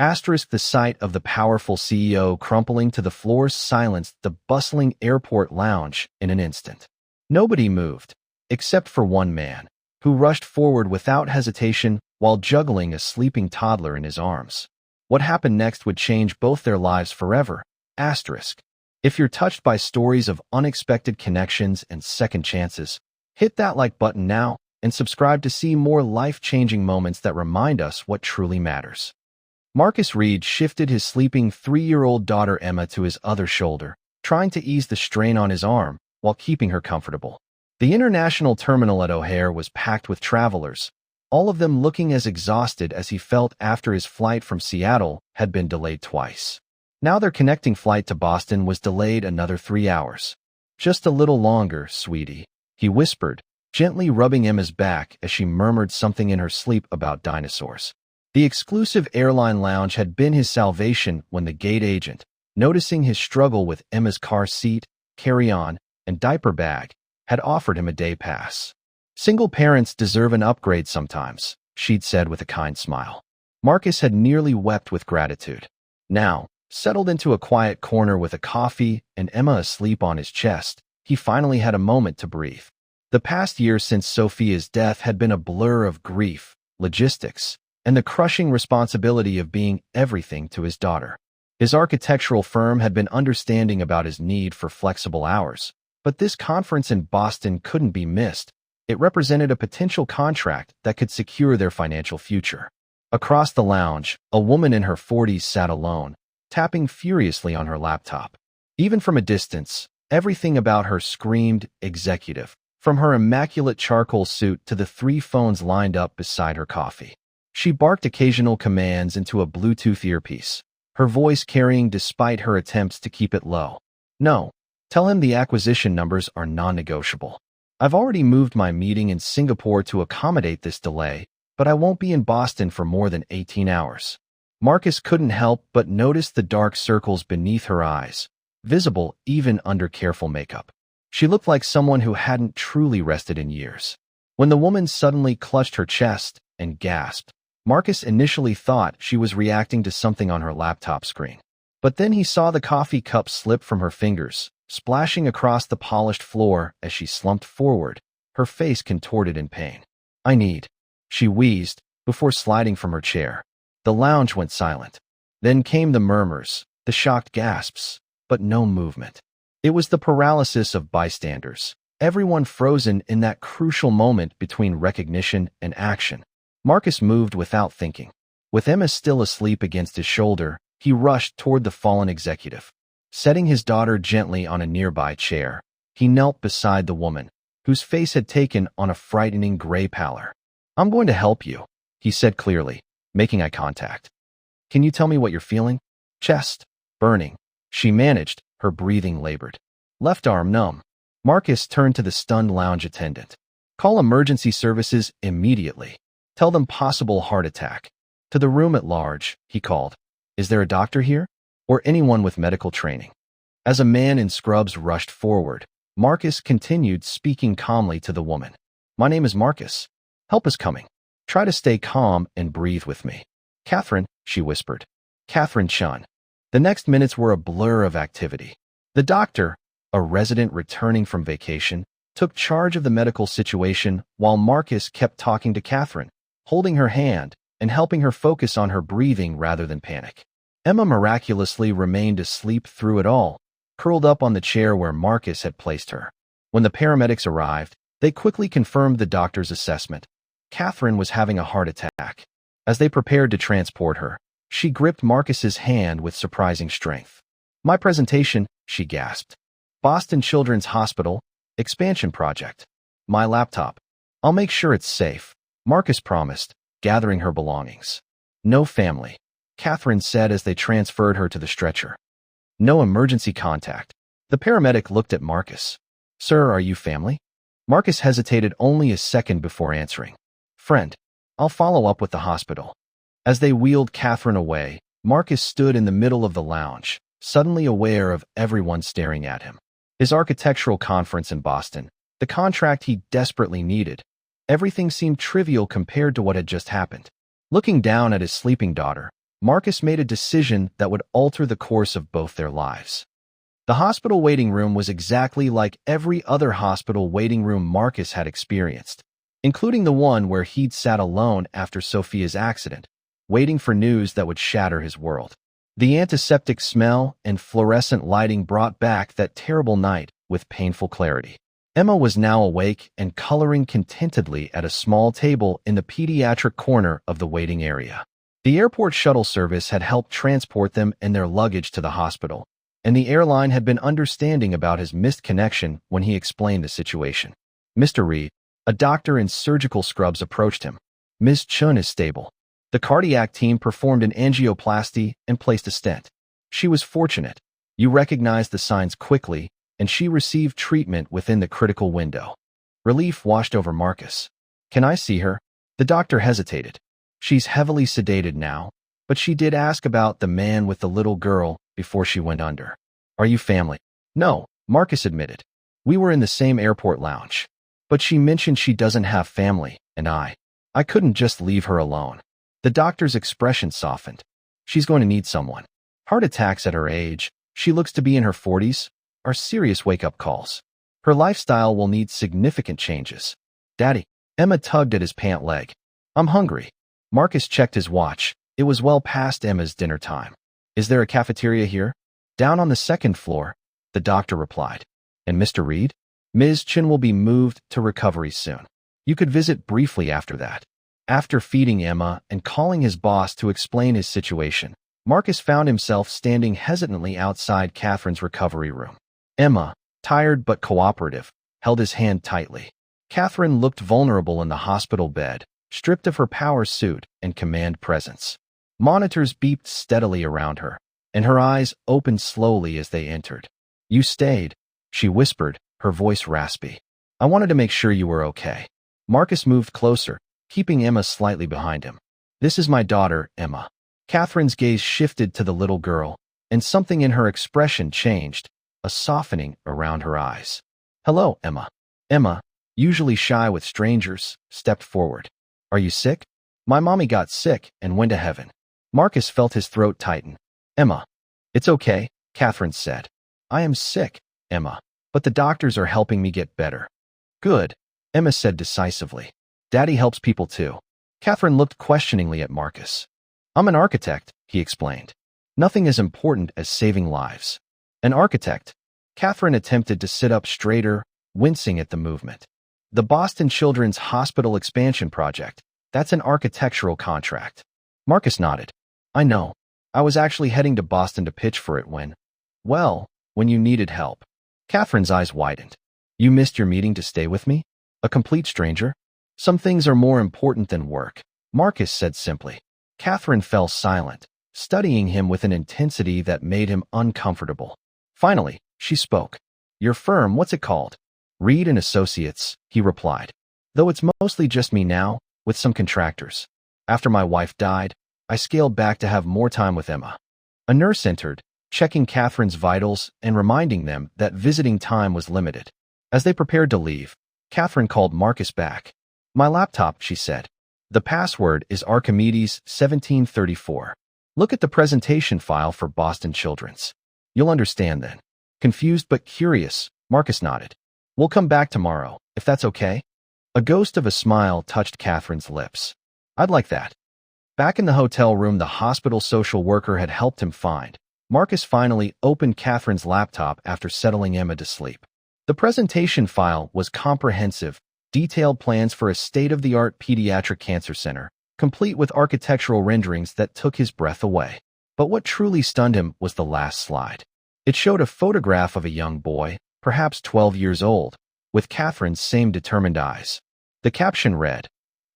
The sight of the powerful CEO crumpling to the floor silenced the bustling airport lounge in an instant. Nobody moved, except for one man, who rushed forward without hesitation while juggling a sleeping toddler in his arms. What happened next would change both their lives forever. If you're touched by stories of unexpected connections and second chances, hit that like button now and subscribe to see more life-changing moments that remind us what truly matters. Marcus Reed shifted his sleeping 3-year-old daughter Emma to his other shoulder, trying to ease the strain on his arm while keeping her comfortable. The international terminal at O'Hare was packed with travelers, all of them looking as exhausted as he felt after his flight from Seattle had been delayed twice. Now their connecting flight to Boston was delayed another 3 hours. "Just a little longer, sweetie," he whispered, gently rubbing Emma's back as she murmured something in her sleep about dinosaurs. The exclusive airline lounge had been his salvation when the gate agent, noticing his struggle with Emma's car seat, carry-on, and diaper bag, had offered him a day pass. "Single parents deserve an upgrade sometimes," she'd said with a kind smile. Marcus had nearly wept with gratitude. Now, settled into a quiet corner with a coffee and Emma asleep on his chest, he finally had a moment to breathe. The past year since Sophia's death had been a blur of grief, logistics, and the crushing responsibility of being everything to his daughter. His architectural firm had been understanding about his need for flexible hours, but this conference in Boston couldn't be missed. It represented a potential contract that could secure their financial future. Across the lounge, a woman in her 40s sat alone, tapping furiously on her laptop. Even from a distance, everything about her screamed executive, from her immaculate charcoal suit to the 3 phones lined up beside her coffee. She barked occasional commands into a Bluetooth earpiece, her voice carrying despite her attempts to keep it low. "No, tell him the acquisition numbers are non-negotiable. I've already moved my meeting in Singapore to accommodate this delay, but I won't be in Boston for more than 18 hours. Marcus couldn't help but notice the dark circles beneath her eyes, visible even under careful makeup. She looked like someone who hadn't truly rested in years. When the woman suddenly clutched her chest and gasped, Marcus initially thought she was reacting to something on her laptop screen. But then he saw the coffee cup slip from her fingers, splashing across the polished floor as she slumped forward, her face contorted in pain. "I need," she wheezed, before sliding from her chair. The lounge went silent. Then came the murmurs, the shocked gasps, but no movement. It was the paralysis of bystanders, everyone frozen in that crucial moment between recognition and action. Marcus moved without thinking. With Emma still asleep against his shoulder, he rushed toward the fallen executive. Setting his daughter gently on a nearby chair, he knelt beside the woman, whose face had taken on a frightening gray pallor. "I'm going to help you," he said clearly, making eye contact. "Can you tell me what you're feeling?" "Chest burning," she managed, her breathing labored. "Left arm numb." Marcus turned to the stunned lounge attendant. "Call emergency services immediately. Tell them possible heart attack." To the room at large, he called, "Is there a doctor here? Or anyone with medical training?" As a man in scrubs rushed forward, Marcus continued speaking calmly to the woman. "My name is Marcus. Help is coming. Try to stay calm and breathe with me." "Catherine," she whispered. "Catherine Chun." The next minutes were a blur of activity. The doctor, a resident returning from vacation, took charge of the medical situation while Marcus kept talking to Catherine, holding her hand and helping her focus on her breathing rather than panic. Emma miraculously remained asleep through it all, curled up on the chair where Marcus had placed her. When the paramedics arrived, they quickly confirmed the doctor's assessment. Catherine was having a heart attack. As they prepared to transport her, she gripped Marcus's hand with surprising strength. "My presentation," she gasped. "Boston Children's Hospital, expansion project. My laptop. I'll make sure it's safe," Marcus promised, gathering her belongings. "No family," Catherine said as they transferred her to the stretcher. "No emergency contact." The paramedic looked at Marcus. "Sir, are you family?" Marcus hesitated only a second before answering. "Friend. I'll follow up with the hospital." As they wheeled Catherine away, Marcus stood in the middle of the lounge, suddenly aware of everyone staring at him. His architectural conference in Boston, the contract he desperately needed, everything seemed trivial compared to what had just happened. Looking down at his sleeping daughter, Marcus made a decision that would alter the course of both their lives. The hospital waiting room was exactly like every other hospital waiting room Marcus had experienced, including the one where he'd sat alone after Sophia's accident, waiting for news that would shatter his world. The antiseptic smell and fluorescent lighting brought back that terrible night with painful clarity. Emma was now awake and coloring contentedly at a small table in the pediatric corner of the waiting area. The airport shuttle service had helped transport them and their luggage to the hospital, and the airline had been understanding about his missed connection when he explained the situation. Mr. Reed, a doctor in surgical scrubs, approached him. Ms. Chun is stable. The cardiac team performed an angioplasty and placed a stent. She was fortunate. You recognized the signs quickly, and she received treatment within the critical window. Relief washed over Marcus. Can I see her? The doctor hesitated. She's heavily sedated now, but she did ask about the man with the little girl before she went under. Are you family? No, Marcus admitted. We were in the same airport lounge. But she mentioned she doesn't have family, and I couldn't just leave her alone. The doctor's expression softened. She's going to need someone. Heart attacks at her age, she looks to be in her 40s, are serious wake-up calls. Her lifestyle will need significant changes. Daddy, Emma tugged at his pant leg. I'm hungry. Marcus checked his watch. It was well past Emma's dinner time. Is there a cafeteria here? Down on the second floor, the doctor replied. And Mr. Reed? Ms. Chin will be moved to recovery soon. You could visit briefly after that. After feeding Emma and calling his boss to explain his situation, Marcus found himself standing hesitantly outside Catherine's recovery room. Emma, tired but cooperative, held his hand tightly. Catherine looked vulnerable in the hospital bed, stripped of her power suit and command presence. Monitors beeped steadily around her, and her eyes opened slowly as they entered. You stayed, she whispered, her voice raspy. I wanted to make sure you were okay. Marcus moved closer, keeping Emma slightly behind him. This is my daughter, Emma. Catherine's gaze shifted to the little girl, and something in her expression changed, a softening around her eyes. Hello, Emma. Emma, usually shy with strangers, stepped forward. Are you sick? My mommy got sick and went to heaven. Marcus felt his throat tighten. Emma. It's okay, Catherine said. I am sick, Emma, but the doctors are helping me get better. Good, Emma said decisively. Daddy helps people too. Catherine looked questioningly at Marcus. I'm an architect, he explained. Nothing as important as saving lives. An architect. Catherine attempted to sit up straighter, wincing at the movement. The Boston Children's Hospital expansion project. That's an architectural contract. Marcus nodded. I know. I was actually heading to Boston to pitch for it when you needed help. Catherine's eyes widened. You missed your meeting to stay with me? A complete stranger? Some things are more important than work, Marcus said simply. Catherine fell silent, studying him with an intensity that made him uncomfortable. Finally, she spoke. Your firm, what's it called? Reed and Associates, he replied. Though it's mostly just me now, with some contractors. After my wife died, I scaled back to have more time with Emma. A nurse entered, checking Catherine's vitals and reminding them that visiting time was limited. As they prepared to leave, Catherine called Marcus back. My laptop, she said. The password is Archimedes 1734. Look at the presentation file for Boston Children's. You'll understand then. Confused but curious, Marcus nodded. We'll come back tomorrow, if that's okay. A ghost of a smile touched Catherine's lips. I'd like that. Back in the hotel room the hospital social worker had helped him find, Marcus finally opened Catherine's laptop after settling Emma to sleep. The presentation file was comprehensive, detailed plans for a state-of-the-art pediatric cancer center, complete with architectural renderings that took his breath away. But what truly stunned him was the last slide. It showed a photograph of a young boy, perhaps 12 years old, with Catherine's same determined eyes. The caption read,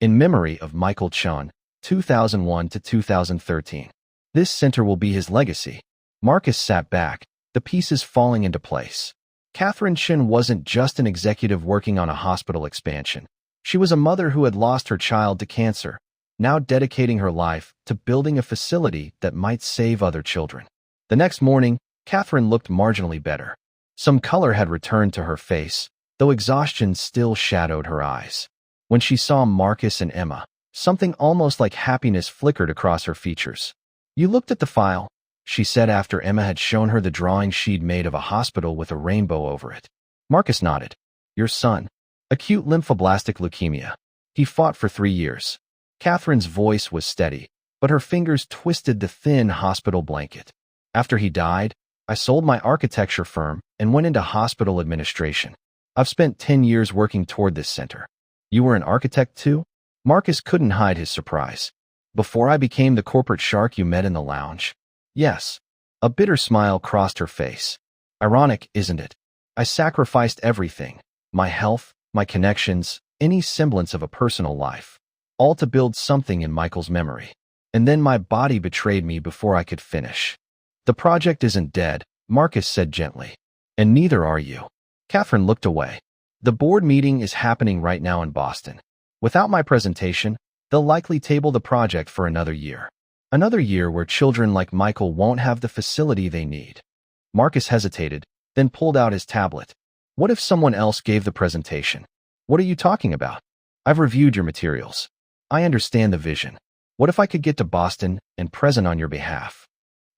In memory of Michael Chun, 2001 to 2013. This center will be his legacy. Marcus sat back, the pieces falling into place. Catherine Chin wasn't just an executive working on a hospital expansion. She was a mother who had lost her child to cancer, now dedicating her life to building a facility that might save other children. The next morning, Catherine looked marginally better. Some color had returned to her face, though exhaustion still shadowed her eyes. When she saw Marcus and Emma, something almost like happiness flickered across her features. You looked at the file, she said after Emma had shown her the drawing she'd made of a hospital with a rainbow over it. Marcus nodded. Your son. Acute lymphoblastic leukemia. He fought for 3 years. Catherine's voice was steady, but her fingers twisted the thin hospital blanket. After he died, I sold my architecture firm and went into hospital administration. I've spent 10 years working toward this center. You were an architect too? Marcus couldn't hide his surprise. Before I became the corporate shark you met in the lounge? Yes. A bitter smile crossed her face. Ironic, isn't it? I sacrificed everything. My health, my connections, any semblance of a personal life. All to build something in Michael's memory. And then my body betrayed me before I could finish. The project isn't dead, Marcus said gently. And neither are you. Catherine looked away. The board meeting is happening right now in Boston. Without my presentation, they'll likely table the project for another year. Another year where children like Michael won't have the facility they need. Marcus hesitated, then pulled out his tablet. What if someone else gave the presentation? What are you talking about? I've reviewed your materials. I understand the vision. What if I could get to Boston and present on your behalf?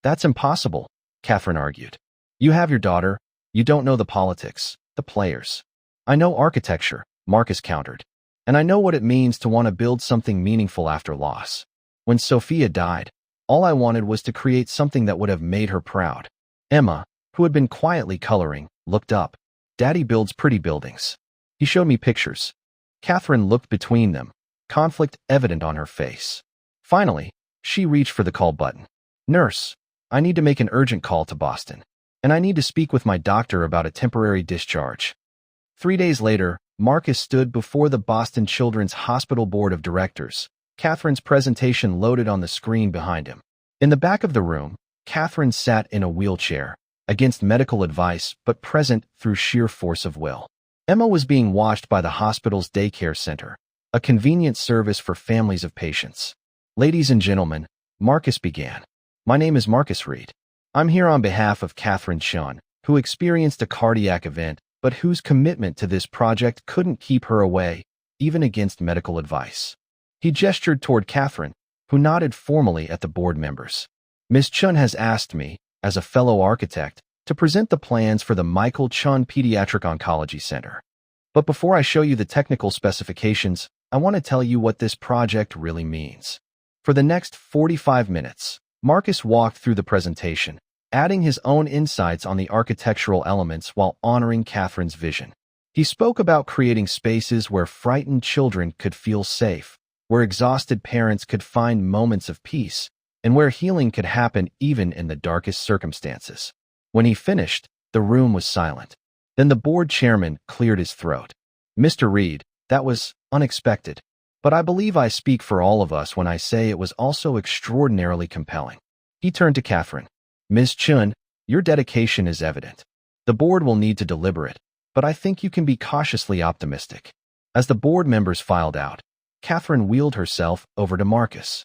That's impossible, Catherine argued. You have your daughter. You don't know the politics, the players. I know architecture, Marcus countered. And I know what it means to want to build something meaningful after loss. When Sophia died, all I wanted was to create something that would have made her proud. Emma, who had been quietly coloring, looked up. Daddy builds pretty buildings. He showed me pictures. Catherine looked between them, conflict evident on her face. Finally, she reached for the call button. Nurse, I need to make an urgent call to Boston. And I need to speak with my doctor about a temporary discharge. 3 days later, Marcus stood before the Boston Children's Hospital Board of Directors. Catherine's presentation loaded on the screen behind him. In the back of the room, Catherine sat in a wheelchair, against medical advice but present through sheer force of will. Emma was being watched by the hospital's daycare center, a convenient service for families of patients. Ladies and gentlemen, Marcus began. My name is Marcus Reed. I'm here on behalf of Catherine Chun, who experienced a cardiac event but whose commitment to this project couldn't keep her away, even against medical advice. He gestured toward Catherine, who nodded formally at the board members. Ms. Chun has asked me, as a fellow architect, to present the plans for the Michael Chun Pediatric Oncology Center. But before I show you the technical specifications, I want to tell you what this project really means. For the next 45 minutes, Marcus walked through the presentation, adding his own insights on the architectural elements while honoring Catherine's vision. He spoke about creating spaces where frightened children could feel safe, where exhausted parents could find moments of peace, and where healing could happen even in the darkest circumstances. When he finished, the room was silent. Then the board chairman cleared his throat. Mr. Reed, that was unexpected, but I believe I speak for all of us when I say it was also extraordinarily compelling. He turned to Catherine. Ms. Chun, your dedication is evident. The board will need to deliberate, but I think you can be cautiously optimistic. As the board members filed out, Catherine wheeled herself over to Marcus.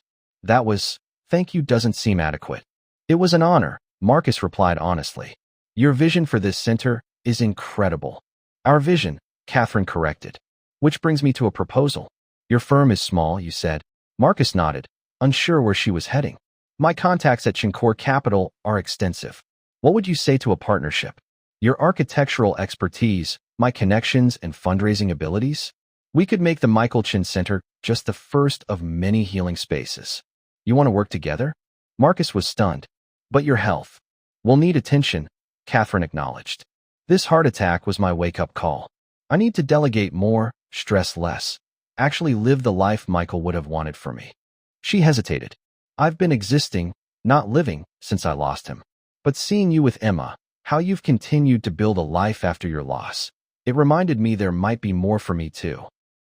Thank you doesn't seem adequate. It was an honor, Marcus replied honestly. Your vision for this center is incredible. Our vision, Catherine corrected. Which brings me to a proposal. Your firm is small, you said. Marcus nodded, unsure where she was heading. My contacts at Chincor Capital are extensive. What would you say to a partnership? Your architectural expertise, my connections and fundraising abilities? We could make the Michael Chun Center just the first of many healing spaces. You want to work together? Marcus was stunned. But your health. We'll need attention, Catherine acknowledged. This heart attack was my wake-up call. I need to delegate more, stress less, actually live the life Michael would have wanted for me. She hesitated. I've been existing, not living, since I lost him. But seeing you with Emma, how you've continued to build a life after your loss, it reminded me there might be more for me too.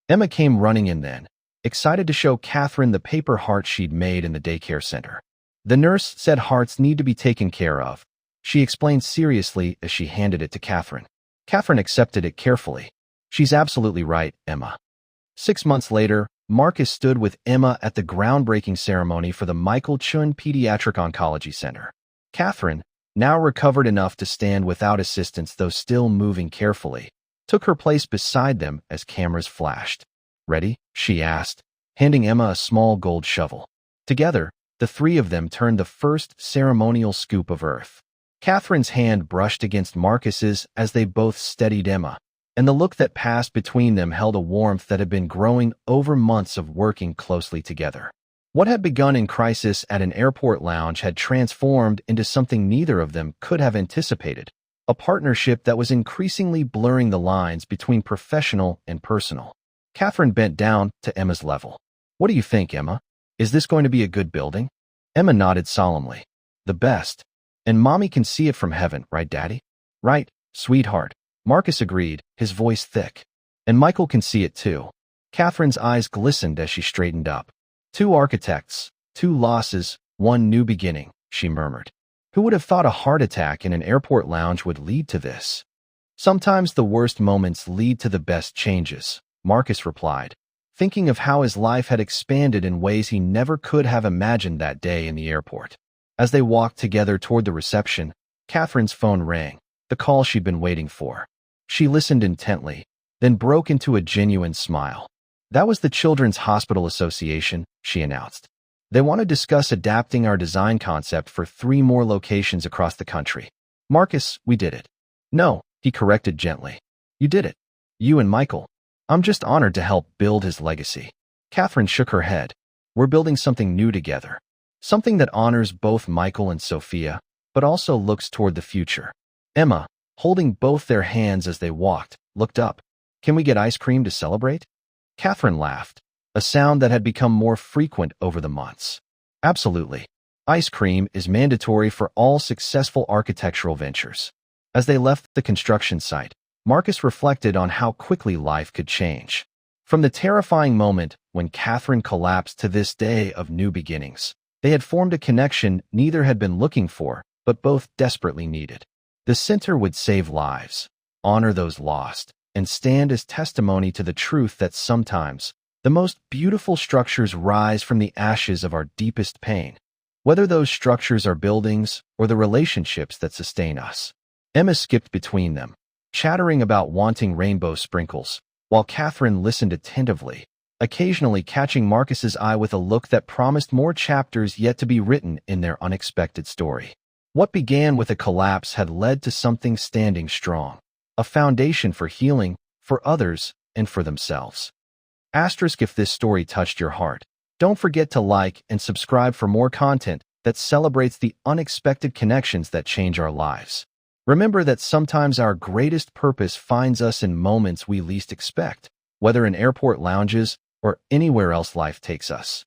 Emma came running in then, excited to show Catherine the paper heart she'd made in the daycare center. The nurse said hearts need to be taken care of, she explained seriously as she handed it to Catherine. Catherine accepted it carefully. She's absolutely right, Emma. 6 months later, Marcus stood with Emma at the groundbreaking ceremony for the Michael Chun Pediatric Oncology Center. Catherine, now recovered enough to stand without assistance though still moving carefully, took her place beside them as cameras flashed. Ready? She asked, handing Emma a small gold shovel. Together, the three of them turned the first ceremonial scoop of earth. Catherine's hand brushed against Marcus's as they both steadied Emma, and the look that passed between them held a warmth that had been growing over months of working closely together. What had begun in crisis at an airport lounge had transformed into something neither of them could have anticipated, a partnership that was increasingly blurring the lines between professional and personal. Catherine bent down to Emma's level. "What do you think, Emma? Is this going to be a good building?" Emma nodded solemnly. "The best. And Mommy can see it from heaven, right, Daddy?" "Right, sweetheart," Marcus agreed, his voice thick. "And Michael can see it too." Catherine's eyes glistened as she straightened up. "Two architects, two losses, one new beginning," she murmured. "Who would have thought a heart attack in an airport lounge would lead to this?" "Sometimes the worst moments lead to the best changes," Marcus replied, thinking of how his life had expanded in ways he never could have imagined that day in the airport. As they walked together toward the reception, Catherine's phone rang, the call she'd been waiting for. She listened intently, then broke into a genuine smile. "That was the Children's Hospital Association," she announced. "They want to discuss adapting our design concept for 3 more locations across the country." "Marcus, we did it." "No," he corrected gently. "You did it. You and Michael. I'm just honored to help build his legacy." Catherine shook her head. "We're building something new together. Something that honors both Michael and Sophia, but also looks toward the future." Emma, holding both their hands as they walked, looked up. "Can we get ice cream to celebrate?" Catherine laughed, a sound that had become more frequent over the months. "Absolutely. Ice cream is mandatory for all successful architectural ventures." As they left the construction site, Marcus reflected on how quickly life could change. From the terrifying moment when Catherine collapsed to this day of new beginnings, they had formed a connection neither had been looking for, but both desperately needed. The center would save lives, honor those lost, and stand as testimony to the truth that sometimes the most beautiful structures rise from the ashes of our deepest pain, whether those structures are buildings or the relationships that sustain us. Emma skipped between them, chattering about wanting rainbow sprinkles, while Catherine listened attentively, occasionally catching Marcus's eye with a look that promised more chapters yet to be written in their unexpected story. What began with a collapse had led to something standing strong, a foundation for healing, for others, and for themselves. If this story touched your heart, don't forget to like and subscribe for more content that celebrates the unexpected connections that change our lives. Remember that sometimes our greatest purpose finds us in moments we least expect, whether in airport lounges or anywhere else life takes us.